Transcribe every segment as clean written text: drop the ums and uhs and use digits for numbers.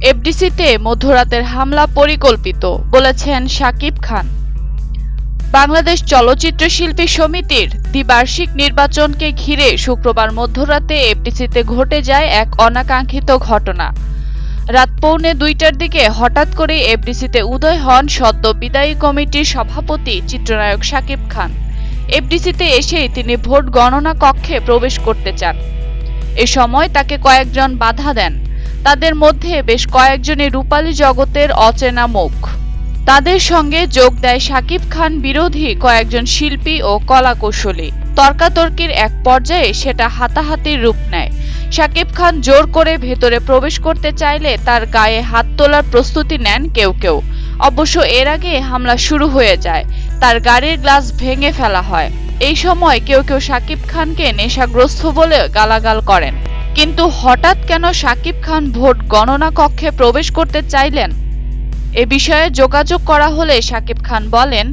এফডিসিতে মধ্যরাতের হামলা পরিকল্পিত, বলেছেন শাকিব খান। বাংলাদেশ চলচ্চিত্র শিল্পী সমিতির দ্বিবার্ষিক নির্বাচনকে ঘিরে শুক্রবার মধ্যরাতে এফডিসিতে ঘটে যায় এক অনাকাঙ্ক্ষিত ঘটনা। রাত 1:45টার দিকে হঠাৎ করে এফডিসিতে উদয় হন সদ্য বিদায়ী কমিটির সভাপতি চিত্রনায়ক শাকিব খান। এফডিসিতে এসেই তিনি ভোট গণনা কক্ষে প্রবেশ করতে চান। এ সময় তাকে কয়েকজন বাধা দেন। তাদের মধ্যে বেশ কয়েকজনই রূপালী জগতের অচেনা মুখ। তাদের সঙ্গে যোগ দেয় শাকিব খান বিরোধী কয়েকজন শিল্পী ও কলাকুশলী। তর্কাতর্কির এক পর্যায়ে সেটা হাতাহাতির রূপ নেয়। শাকিব খান জোর করে ভেতরে প্রবেশ করতে চাইলে তার গায়ে হাত তোলার প্রস্তুতি নেন কেউ কেউ। অবশ্য এর আগে হামলা শুরু হয়ে যায়, তার গাড়ির গ্লাস ভেঙে ফেলা হয়। এই সময় কেউ কেউ শাকিব খানকে নেশাগ্রস্ত বলে গালাগাল করেন। কিন্তু হঠাৎ কেন শাকিব খান ভোট গণনা কক্ষে প্রবেশ করতে চাইলেন? এ বিষয়ে যোগাযোগ করা হলে শাকিব খান বলেন,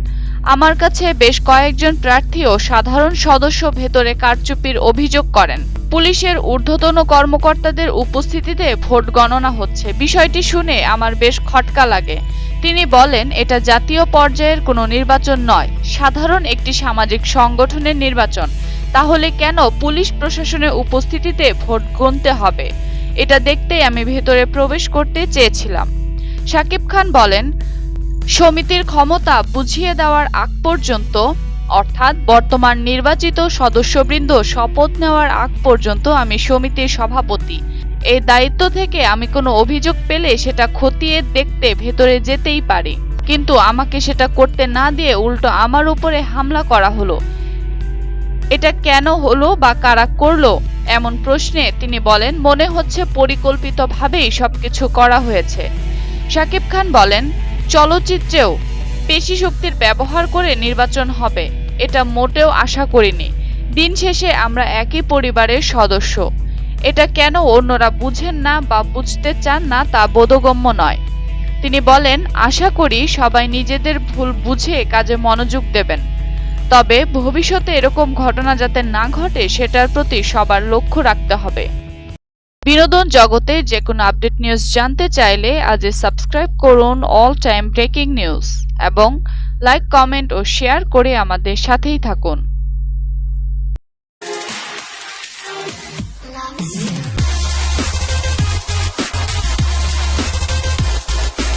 আমার কাছে বেশ কয়েকজন প্রার্থী ও সাধারণ সদস্য ভেতরে কারচুপির অভিযোগ করেন। পুলিশের ঊর্ধ্বতন কর্মকর্তাদের উপস্থিতিতে ভোট গণনা হচ্ছে। বিষয়টি শুনে আমার বেশ খটকা লাগে। তিনি বলেন, এটা জাতীয় পর্যায়ের কোনো নির্বাচন নয়, সাধারণ একটি সামাজিক সংগঠনের নির্বাচন। তাহলে কেন পুলিশ প্রশাসনের উপস্থিতিতে ভোট গুনতে হবে? এটা দেখতেই আমি ভেতরে প্রবেশ করতে চেয়েছিলাম। শাকিব খান বলেন, সমিতির ক্ষমতা বুঝিয়ে দেওয়ার আগ পর্যন্ত, অর্থাৎ বর্তমান নির্বাচিত সদস্যবৃন্দ শপথ নেওয়ার আগ পর্যন্ত আমি সমিতির সভাপতি। এই দায়িত্ব থেকে আমি কোনো অভিযোগ পেলে সেটা খতিয়ে দেখতে ভেতরে যেতেই পারি, কিন্তু আমাকে সেটা করতে না দিয়ে উল্টো আমার উপরে হামলা করা হলো। এটা কেন হলো বা কারা করলো এমন প্রশ্নে তিনি বলেন, মনে হচ্ছে পরিকল্পিতভাবেই সবকিছু করা হয়েছে। শাকিব খান বলেন, চলচ্চিত্রেও পেশি শক্তির ব্যবহার করে নির্বাচন হবে এটা মোটেও আশা করিনি। দিন শেষে আমরা একই পরিবারের সদস্য। এটা কেন অন্যরা বুঝেন না বা বুঝতে চান না তা বোধগম্য নয়। তিনি বলেন, আশা করি সবাই নিজেদের ভুল বুঝে কাজে মনোযোগ দেবেন। তবে ভবিষ্যতে এরকম ঘটনা যাতে না ঘটে সেটার প্রতি সবার লক্ষ্য রাখতে হবে। বিনোদন জগতে যে কোনো আপডেট নিউজ জানতে চাইলে আজই সাবস্ক্রাইব করুন অল টাইম ব্রেকিং নিউজ এবং লাইক, কমেন্ট ও শেয়ার করে আমাদের সাথেই থাকুন।